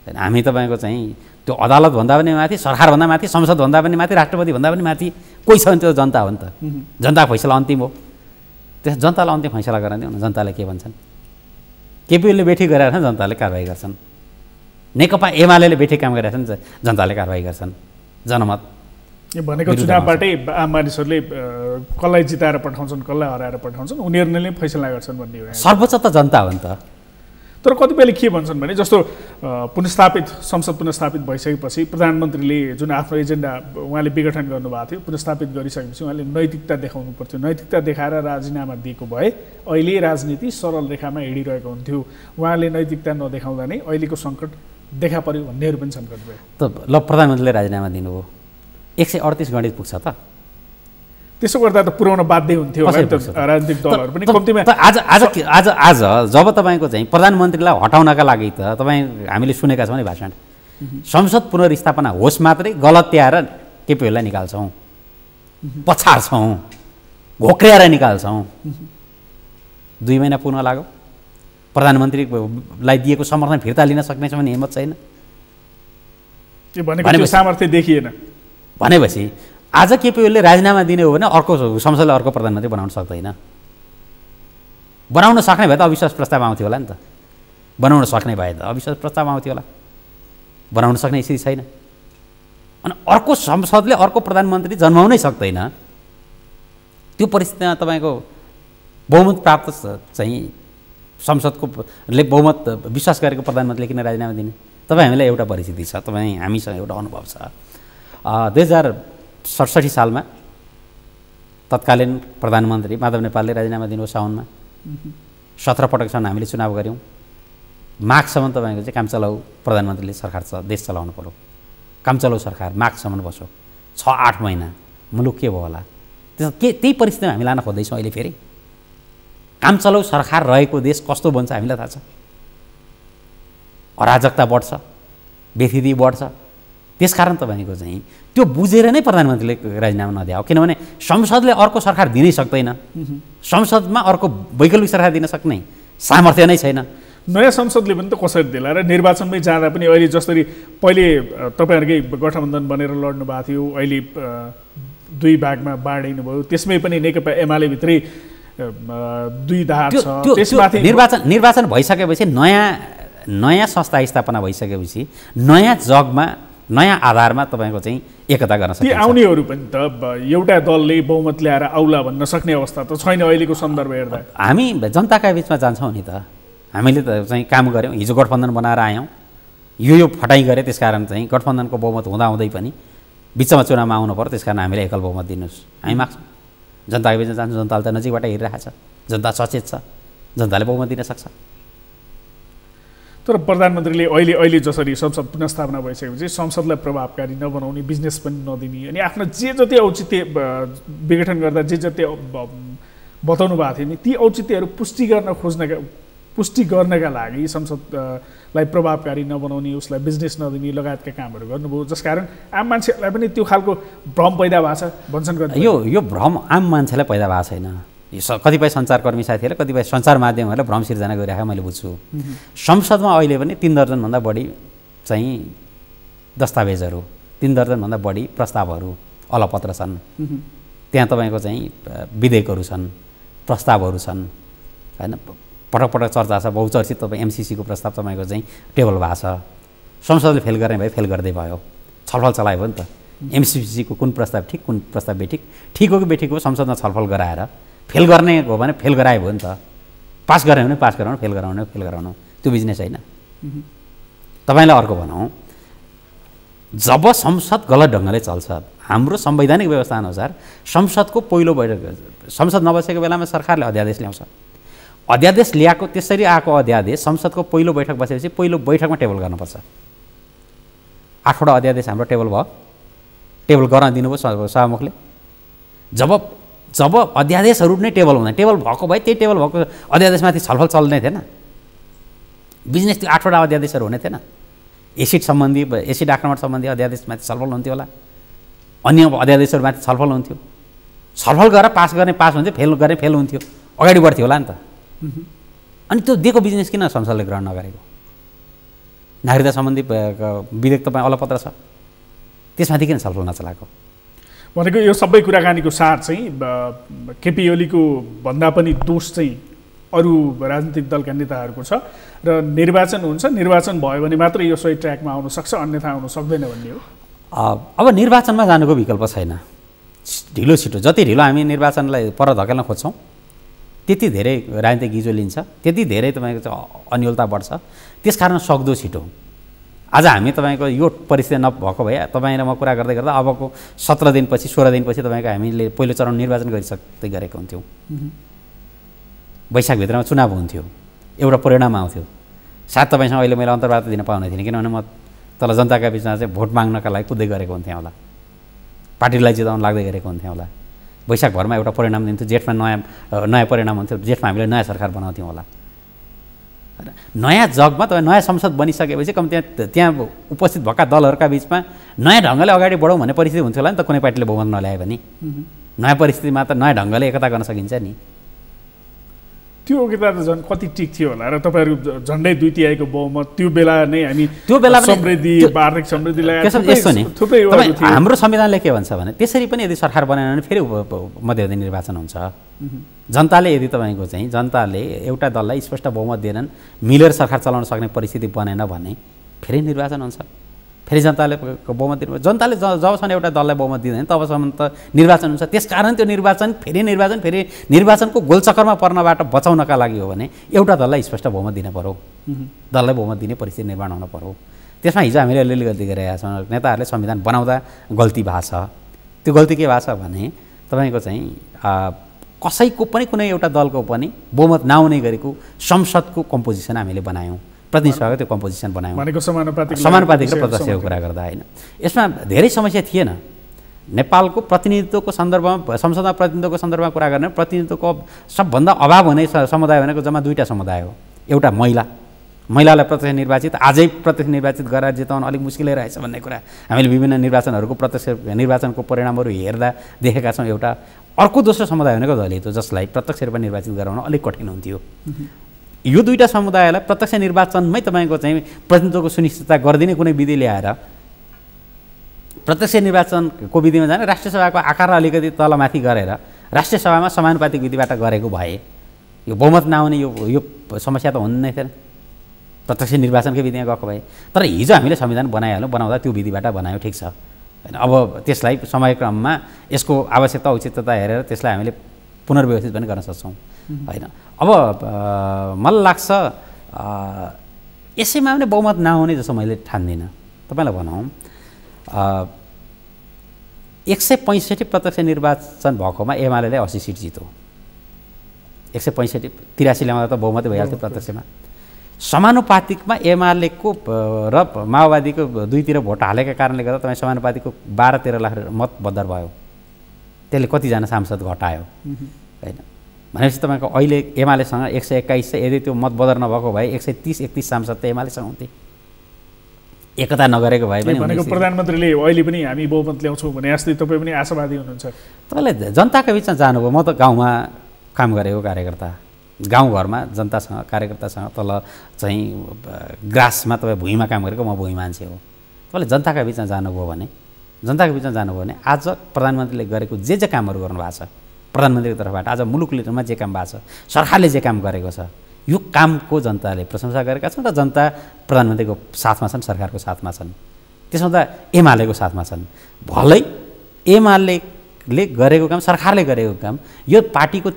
हामी तपाईँको चाहिँ त्यो अदालतभन्दा पनि माथि, सरकारभन्दा माथि, संसदभन्दा पनि माथि, राष्ट्रपतिभन्दा पनि माथि कोही छ भने त्यो जनता हो नि त। जनताको फैसला अन्तिम हो। त्यस जनतालाई अन्तिम फैसला गर्न दिउँ न। जनताले के भन्छन्? केपी ओलीले बेठी गरेर जनताले कारवाही गर्छन्, नेकपा एमाले बेठी काम गरेर जनताले कारवाही गर्छन्। जनमत
भनेको चुनावबाटै आम मानिसहरूले कसलाई जिताएर पठाउँछन्, कसलाई हराएर पठाउँछन्, उनीहरूले नै फैसला गर्छन् भन्ने हो।
सर्वोच्च त जनता हो नि त।
तर कतिपयले के भन्छन् भने जस्तो संसद पुनर्स्थापित भइसकेपछि प्रधानमन्त्रीले जुन आफ्नो एजेन्डा उहाँले विघटन गर्नुभएको थियो, पुनर्स्थापित गरिसकेपछि उहाँले नैतिकता देखाउनु पर्थ्यो। नैतिकता देखाएर राजीनामा दिएको भए अहिले राजनीति सरल रेखामा हिँडिरहेको हुन्थ्यो। उहाँले नैतिकता नदेखाउँदा नै अहिलेको सङ्कट देखा पर्यो भन्नेहरू पनि छन् कतिपय।
त ल प्रधानमन्त्रीले राजीनामा दिनुभयो, 138 गणित पुग्छ त?
त्यसो गर्दा त पुर्याउन बाध्य हुन्थ्यो राजनीतिक दलहरू पनि कम्तीमा।
आज जब तपाईँको चाहिँ प्रधानमन्त्रीलाई हटाउनका लागि त हामीले सुनेका छौँ नि भाषण, संसद पुनर्स्थापना होस् मात्रै गलत्याएर केपी ओलीलाई निकाल्छौँ, पछार्छौँ, घोक्र्याएर निकाल्छौँ। 2 महिना पुग्न लाग्यो, प्रधानमन्त्रीलाई दिएको समर्थन फिर्ता लिन सक्नेछौँ भने हिम्मत छैन।
भनेको सामर्थ्य देखिएन।
भनेपछि आज केपी ओलीले राजीनामा दिने हो भने अर्को संसदले अर्को प्रधानमन्त्री बनाउन सक्दैन। बनाउन सक्ने भए त अविश्वास प्रस्ताव आउँथ्यो होला नि त। बनाउन सक्ने भए त अविश्वास प्रस्ताव आउँथ्यो होला, बनाउन सक्ने स्थिति छैन। अनि अर्को संसदले अर्को प्रधानमन्त्री जन्माउनै सक्दैन, त्यो परिस्थितिमा तपाईँको बहुमत प्राप्त चाहिँ संसदको ले बहुमत विश्वास गरेको प्रधानमन्त्रीले किन राजीनामा दिने? तपाईँ हामीलाई एउटा परिस्थिति छ, तपाईँ हामीसँग एउटा अनुभव छ। 2067 सालमा तत्कालीन प्रधानमन्त्री माधव नेपालले राजीनामा दिनुभयो साउनमा। 17 पटकसम्म हामीले चुनाव गऱ्यौँ। माघसम्म तपाईँको चाहिँ कामचलाउ प्रधानमन्त्रीले सरकार देश चलाउनु पर्यो। कामचलाउ सरकार माघसम्म बस्यो, 6-8 महिना। मुलुक के भयो होला? त्यही परिस्थितिमा हामी लान खोज्दैछौँ अहिले फेरि। कामचलाउ सरकार रहेको देश कस्तो बन्छ हामीलाई थाहा छ। अराजकता बढ्छ, बेथिदी बढ्छ। त्यसकारण तपाईँको चाहिँ त्यो बुझेर नै प्रधानमन्त्रीले राजीनामा नदिए, किनभने संसदले अर्को सरकार दिनै सक्दैन, संसदमा अर्को वैकल्पिक सरकार दिन सक्ने सामर्थ्य नै छैन।
नयाँ संसदले पनि त कसरी दिला र निर्वाचनमै जाँदा पनि अहिले जसरी पहिले तपाईँहरूकै गठबन्धन बनेर लड्नु भएको थियो, अहिले 2 भागमा बाँडिनु भयो, त्यसमै पनि नेकपा एमाले भित्रै 2 धार छ। त्यसमाथि
निर्वाचन भइसकेपछि नयाँ संस्था स्थापना भइसकेपछि नयाँ जगमा नयाँ आधारमा तपाईँको चाहिँ एकता गर्न सकिन्छ।
ती आउनेहरू पनि त एउटा दलले बहुमत ल्याएर आउला भन्न सक्ने अवस्था त छैन अहिलेको सन्दर्भ हेर्दा।
हामी जनताका बिचमा जान्छौँ नि त, हामीले त चाहिँ काम गऱ्यौँ, हिजो गठबन्धन बनाएर आयौँ, यो फटाइ गरे, त्यसकारण चाहिँ गठबन्धनको बहुमत हुँदाहुँदै पनि बिचमा चुनावमा आउनु पर्यो, त्यसकारण हामीले एकल बहुमत दिनुहोस् हामी माग्छौँ। जनताको बिचमा जान्छौँ, जनताले त नजिकबाट हेरिरहेको छ, जनता सचेत छ, जनताले बहुमत दिन सक्छ।
तर प्रधानमन्त्रीले अहिले जसरी संसद पुनस्थापना भइसकेपछि संसदलाई प्रभावकारी नबनाउने, बिजनेस पनि नदिने, अनि आफ्नो जे जति औचित्य विघटन गर्दा जे जति बताउनु भएको थियो नि ती औचित्यहरू पुष्टि गर्नका लागि संसदलाई प्रभावकारी नबनाउने, उसलाई बिजनेस नदिने लगायतका कामहरू गर्नुभयो, जसकारण आम मान्छेलाई पनि त्यो खालको भ्रम पैदा भएको छ भन्छन्।
यो भ्रम आम मान्छेलाई पैदा भएको छैन। कतिपय सञ्चारकर्मी साथीहरूले, कतिपय सञ्चार माध्यमहरूले भ्रम सिर्जना गरिरहेको मैले बुझ्छु। संसदमा अहिले पनि 3 दर्जनभन्दा बढी चाहिँ दस्तावेजहरू, 3 दर्जनभन्दा बढी प्रस्तावहरू अलपत्र छन्। त्यहाँ तपाईँको चाहिँ विधेयकहरू छन्, प्रस्तावहरू छन्, होइन। पटक पटक चर्चा छ, बहुचर्चित तपाईँ MCC को प्रस्ताव तपाईँको चाहिँ टेबल भएको छ। संसदले फेल गर्ने भए फेल गर्दै भयो, छलफल चलायो भयो नि त। MCC को कुन प्रस्ताव ठिक, कुन प्रस्ताव बेठिक, ठिक हो कि बेठिक हो, संसदमा छलफल गराएर फेल गर्ने हो भने फेल गरायो भयो नि त। पास गरायो भने पास गराउनु, फेल गराउनु फेल गराउनु, त्यो बिजनेस होइन। तपाईँलाई अर्को भनौँ, जब संसद गलत ढङ्गले चल्छ, हाम्रो संवैधानिक व्यवस्था अनुसार संसदको पहिलो बैठक, संसद नबसेको बेलामा सरकारले अध्यादेश ल्याउँछ। अध्यादेश ल्याएको, त्यसरी आएको अध्यादेश संसदको पहिलो बैठक बसेपछि पहिलो बैठकमा टेबल गर्नुपर्छ। 8वटा अध्यादेश हाम्रो टेबल भयो, टेबल गर्न दिनुभयो सभामुखले। जब अध्यादेशहरू नै टेबल हुँदैन, टेबल भएको भए त्यही टेबल भएको अध्यादेशमाथि छलफल चल्ने थिएन, बिजनेस त्यो 8वटा अध्यादेशहरू हुने थिएन। एसिड आक्रमण सम्बन्धी अध्यादेशमाथि छलफल हुन्थ्यो होला, अन्य अध्यादेशहरूमाथि छलफल हुन्थ्यो। छलफल गरेर पास गर्ने पास हुन्थ्यो, फेल गर्ने फेल हुन्थ्यो, अगाडि बढ्थ्यो होला नि त। अनि त्यो दिएको बिजनेस किन संसदले ग्रहण नगरेको? नागरिकता सम्बन्धी विधेयक तपाईँ अलपत्र छ, त्यसमाथि किन छलफल नचलाएको?
भनेको यो सबै कुराकानीको सार चाहिँ केपी ओलीको भन्दा पनि दोष चाहिँ अरू राजनीतिक दलका नेताहरूको छ र निर्वाचन हुन्छ, निर्वाचन भयो भने मात्रै यो सही ट्र्याकमा आउन सक्छ, अन्यथा आउन सक्दैन भन्ने हो।
अब निर्वाचनमा जानुको विकल्प छैन। ढिलो छिटो, जति ढिलो हामी निर्वाचनलाई पर धकेल्न खोज्छौँ त्यति धेरै राजनीतिक गिजो लिन्छ, त्यति धेरै तपाईँको चाहिँ अन्योलता बढ्छ। त्यसकारण सक्दो छिटो। आज हामी तपाईँको यो परिस्थिति नभएको भए तपाईँ र म कुरा गर्दै गर्दा अबको 17 दिनपछि 16 दिनपछि तपाईँको हामीले पहिलो चरण निर्वाचन गरिसक्दै गरेको हुन्थ्यौँ। वैशाखभित्रमा चुनाव हुन्थ्यो, एउटा परिणाम आउँथ्यो। सायद तपाईँसँग अहिले मैले अन्तर्वार्ता दिन पाउने थिइनँ, किनभने म तल जनताका बिचमा चाहिँ भोट माग्नका लागि कुद्दै गरेको हुन्थेँ होला, पार्टीलाई जिताउन लाग्दै गरेको हुन्थेँ होला। वैशाखभरमा एउटा परिणाम दिन्थ्यो, जेठमा नयाँ परिणाम हुन्थ्यो, जेठमा हामीले नयाँ सरकार बनाउँथ्यौँ होला। नयाँ जगमा तपाईँ नयाँ संसद बनिसकेपछि कम त्यहाँ उपस्थित भएका दलहरूका बिचमा नयाँ ढङ्गले अगाडि बढौँ भन्ने परिस्थिति हुन्थ्यो होला नि त। कुनै पार्टीले बहुमत नल्यायो भने नयाँ परिस्थितिमा त नयाँ ढङ्गले एकता गर्न सकिन्छ नि।
त्यो किताब त झन् कति टिक थियो होला र तपाईँहरू झन्डै 2/3 बहुमत त्यो बेला नै हामी
त्यो बेला
समृद्धि आर्थिक समृद्धि
यस्तो नि
थुप्रै
हाम्रो संविधानले के भन्छ भने त्यसरी पनि यदि सरकार बनाएन भने फेरि मध्यावधि निर्वाचन हुन्छ। जनताले यदि तपाईँको चाहिँ जनताले एउटा दललाई स्पष्ट बहुमत दिएनन्, मिलेर सरकार चलाउन सक्ने परिस्थिति बनेन भने फेरि निर्वाचन हुन्छ। फेरि जनताले बहुमत दिनु, जनताले जबसम्म एउटा दललाई बहुमत दिँदैन तबसम्म त निर्वाचन हुन्छ। त्यसकारण त्यो फेरि निर्वाचनको गोलचक्करमा पर्नबाट बचाउनका लागि हो भने एउटा दललाई स्पष्ट बहुमत दिन पर्यो, दललाई बहुमत दिने परिस्थिति निर्माण हुन पर्यो। त्यसमा हिजो हामीले अलिअलि गल्ती गरिरहेका छौँ। नेताहरूले संविधान बनाउँदा गल्ती भएको छ। त्यो गल्ती के भएको छ भने तपाईँको चाहिँ कसैको पनि कुनै एउटा दलको पनि बहुमत नआउने गरेको संसदको कम्पोजिसन हामीले बनायौँ, प्रतिनिधि सभाको त्यो कम्पोजिसन बनायौँ
भनेको समानुपातिक
र प्रत्यक्षको कुरा गर्दा होइन। यसमा धेरै समस्या थिएन। नेपालको प्रतिनिधित्वको सन्दर्भमा संसदमा प्रतिनिधित्वको सन्दर्भमा कुरा गर्ने प्रतिनिधित्वको सबभन्दा अभाव हुने समुदाय भनेको जम्मा 2टा समुदाय हो। एउटा महिलालाई प्रत्यक्ष निर्वाचित आजै प्रत्यक्ष निर्वाचित गरेर जिताउन अलिक मुस्किलै रहेछ भन्ने कुरा हामीले विभिन्न निर्वाचनहरूको प्रत्यक्ष निर्वाचनको परिणामहरू हेर्दा देखेका छौँ। एउटा अर्को दोस्रो समुदाय भनेको दलित हो, जसलाई प्रत्यक्ष रूपमा निर्वाचित गराउन अलिक कठिन हुन्थ्यो। यो 2टा समुदायलाई प्रत्यक्ष निर्वाचनमै तपाईँको चाहिँ प्रतिनिधित्वको सुनिश्चितता गरिदिने कुनै विधि ल्याएर प्रत्यक्ष निर्वाचनको विधिमा जाने राष्ट्रिय सभाको आकार अलिकति तलमाथि गरेर राष्ट्रिय सभामा समानुपातिक विधिबाट गरेको भए यो बहुमत नआउने यो समस्या त हुने थिएन, प्रत्यक्ष निर्वाचनकै विधिमा गएको भए। तर हिजो हामीले संविधान बनाउँदा त्यो विधिबाट बनायौँ, ठिक छ होइन। अब त्यसलाई समयक्रममा यसको आवश्यकता औचित्यता हेरेर त्यसलाई हामीले पुनर्व्यवस्थित पनि गर्न सक्छौँ होइन। अब मलाई लाग्छ यसैमा पनि बहुमत नहुने जस्तो मैले ठान्दिनँ। तपाईँलाई भनौँ 165 प्रत्यक्ष निर्वाचन भएकोमा एमाले 80 सिट जित्यो। 165 83 ल्याउँदा त बहुमतै भइहाल्थ्यो प्रत्यक्षमा। समानुपातिकमा एमालेको र माओवादीको दुईतिर भोट हालेका कारणले गर्दा तपाईँ समानुपातिकको 12-13 लाख मत बदर भयो। त्यसले कतिजना सांसद घटायो होइन। भनेपछि तपाईँको अहिले एमालेसँग 121 छ। यदि त्यो मत बदर नभएको भए 130-31 सांसद त एमालेसँग हुन्थे। एकता नगरेको भए पनि
भनेको प्रधानमन्त्रीले अहिले पनि हामी बहुमत ल्याउँछौँ भने जस्तै तपाईँ पनि आशावादी हुनुहुन्छ।
तपाईँले जनताको बिचमा जानुभयो। म त गाउँमा काम गरेको कार्यकर्ता, गाउँघरमा जनतासँग कार्यकर्तासँग तल चाहिँ ग्रासमा तपाईँ भुइँमा काम गरेको, म भुइँ मान्छे हो। तपाईँले जनताका बिचमा जानुभयो भने आज प्रधानमन्त्रीले गरेको जे कामहरू गर्नुभएको छ प्रधानमन्त्रीको तर्फबाट, आज मुलुक लिडरमा जे काम भएको छ, सरकारले जे काम गरेको छ, यो कामको जनताले प्रशंसा गरेका छन् र जनता प्रधानमन्त्रीको साथमा छन्, सरकारको साथमा छन्। त्यसमा त एमालेको साथमा छन्। भलै एमाले गरेको काम, सरकारले गरेको काम, यो पार्टीको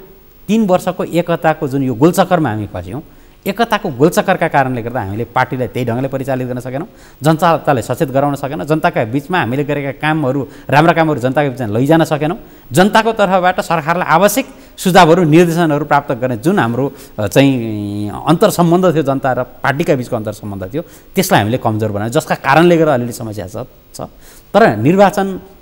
3 वर्षको एकताको जुन यो गोलचक्करमा हामी फस्यौँ, एकताको गोलचक्करका कारणले गर्दा हामीले पार्टीलाई त्यही ढङ्गले परिचालित गर्न सकेनौँ, जनतालाई सचेत गराउन सकेनौँ, जनताका बिचमा हामीले गरेका कामहरू, राम्रा कामहरू जनताको बिचमा लैजान सकेनौँ, जनताको तर्फबाट सरकारलाई आवश्यक सुझावहरू निर्देशनहरू प्राप्त गर्ने जुन हाम्रो चाहिँ अन्तर्सम्बन्ध थियो, जनता र पार्टीका बिचको अन्तर्सम्बन्ध थियो, त्यसलाई हामीले कमजोर बनायौँ, जसका कारणले गर्दा अलिअलि समस्या छ। तर निर्वाचन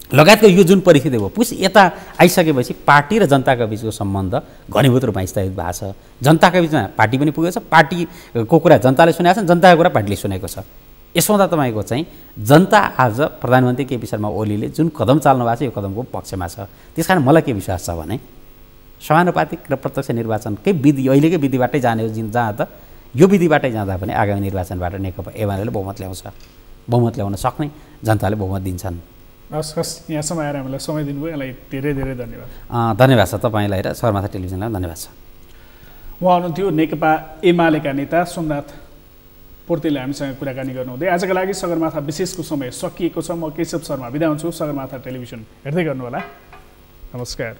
लगायतको यो जुन परिस्थिति भयो, पुस यता आइसकेपछि पार्टी र जनताको बिचको सम्बन्ध घनीभूत रूपमा स्थापित भएको छ। जनताको बिचमा पार्टी पनि पुगेको छ, पार्टीको कुरा जनताले सुनेको छ, जनताको कुरा पार्टीले सुनेको छ। यसमा त तपाईँको चाहिँ जनता आज प्रधानमन्त्री केपी शर्मा ओलीले जुन कदम चाल्नु भएको छ यो कदमको पक्षमा छ। त्यसकारण मलाई के विश्वास छ भने समानुपातिक र प्रत्यक्ष निर्वाचनकै विधि अहिलेकै विधिबाटै जाने हो, जहाँ त यो विधिबाटै जाँदा पनि आगामी निर्वाचनबाट नेकपा एमालेले बहुमत ल्याउँछ, बहुमत ल्याउन सक्ने जनताले बहुमत दिन्छन्।
हस्, यहाँसम्म आएर हामीलाई समय दिनुभयो, यसलाई धेरै धेरै धन्यवाद।
धन्यवाद छ तपाईँलाई र सगरमाथा टेलिभिजनलाई धन्यवाद छ।
उहाँ हुनुहुन्थ्यो नेकपा एमालेका नेता सोमनाथ पोर्तेले हामीसँग कुराकानी गर्नुहुँदै। आजका लागि सगरमाथा विशेषको समय सकिएको छ। म केशव शर्मा बिदा हुन्छु। सगरमाथा टेलिभिजन हेर्दै गर्नुहोला। नमस्कार।